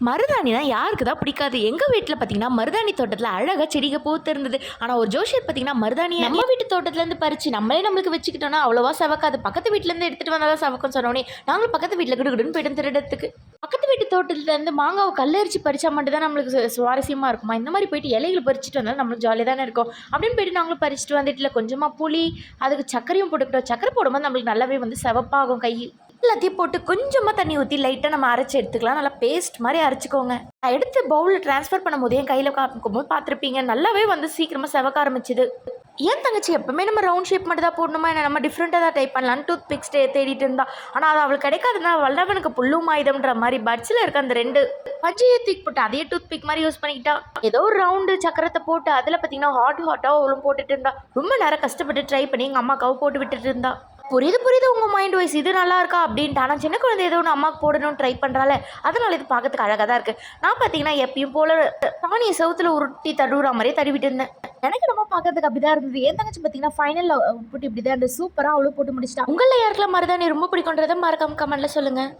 மருதாணினா யாருக்கு தான் பிடிக்காது? எங்க வீட்ல பார்த்தீங்கன்னா, மருதாணி தோட்டத்தில அழகா செடிங்க பூத்து இருந்தது. ஆனா ஒரு ஜோசியர் பார்த்தீங்கன்னா, மருதாணிய நம்ம வீட்டு தோட்டத்திலேருந்து பறிச்சு நம்மளே நம்மளுக்கு வச்சுக்கிட்டோம்னா, அவ்வளவா செவக்காது. பக்கத்து வீட்லேருந்து எடுத்துட்டு வந்தா தான் செவக்கும்னு சொன்னோனே, நாங்களும் பக்கத்து வீட்ல கிடுகிடுன்னு போயிட்டோம் திருடத்துக்கு. பக்கத்து வீட்டு தோட்டத்திலேருந்து மாங்காவ கல்லரிச்சு பறிச்சா மட்டும் தான் நம்மளுக்கு சுவாரஸ்யமா இருக்குமா? இந்த மாரி போயிட்டு இலைகள பறிச்சுட்டு வந்தா நம்மளுக்கு ஜாலியா தானே இருக்கும். அப்படின்னு போயிட்டு நாங்களும் பறிச்சுட்டு வந்துட்டுல கொஞ்சமா புளி, அதுக்கு சர்க்கரையும் போட்டுக்கிட்டோம். சர்க்கரை போடும்போது நம்மளுக்கு நல்லாவே வந்து செவப்பாகும் கை. எல்லாத்தையும் போட்டு கொஞ்சமாக தண்ணி ஊற்றி லைட்டாக நம்ம அரைச்சி எடுத்துக்கலாம். நல்லா பேஸ்ட் மாதிரி அரைச்சிக்கோங்க. நான் எடுத்து பவுலில் ட்ரான்ஸ்ஃபர் பண்ணும்போது என் கையில் காமிக்கும்போது பார்த்துருப்பீங்க, நல்லாவே வந்து சீக்கிரமாக செவக்க ஆரம்பிச்சுது. ஏன் தங்கச்சி எப்பவுமே நம்ம ரவுண்ட் ஷேப் மட்டும் தான் போடணுமா, என்ன நம்ம டிஃப்ரெண்ட்டாக தான் டைப் பண்ணலான்னு டூத் பிக்ஸ் தேடிட்டு இருந்தா. ஆனால் அது அவளுக்கு கிடைக்காதுன்னா வல்லவனுக்கு புல்லும் ஆயுதம்ன்ற மாதிரி பட்ஸில் இருக்க அந்த 2 பஜ்ஜியை தூக்கி போட்டு அதே டூத் பிக் மாதிரி யூஸ் பண்ணிக்கிட்டா. ஏதோ ஒரு ரவுண்டு சக்கரத்தை போட்டு அதில் பார்த்தீங்கன்னா ஹாட்டாக அவளும் போட்டுட்டு இருந்தா. ரொம்ப நேரம் கஷ்டப்பட்டு ட்ரை பண்ணி எங்கள் அம்மாக்காவும் போட்டு விட்டுட்டு இருந்தா. புரியுது உங்கள் மைண்ட் வைஸ் இது நல்லா இருக்கா அப்படின்ட்டு. ஆனால் சின்ன குழந்தை ஏதோ ஒன்று அம்மாவுக்கு போடணும்னு ட்ரை பண்ணுறாள். அதனால இது பார்க்கறதுக்கு அழகாக தான் இருக்குது. நான் பார்த்தீங்கன்னா எப்பயும் போல் தானியை செவுத்துல உருட்டி தடுவுற மாதிரியே தடுவிட்டு இருந்தேன். எனக்கு நம்ம பார்க்கறதுக்கு அப்படி தான் இருந்தது. என் தங்கச்சி பார்த்தீங்கன்னா ஃபைனலில் போட்டு இப்படி தான் அந்த சூப்பராக அவ்வளோ போட்டு முடிச்சிட்டா. உங்களில் யாருக்கெல்லாம் மருதாணி ரொம்ப பிடிக்குன்றதை மறக்காம கமெண்ட்டில் சொல்லுங்கள்.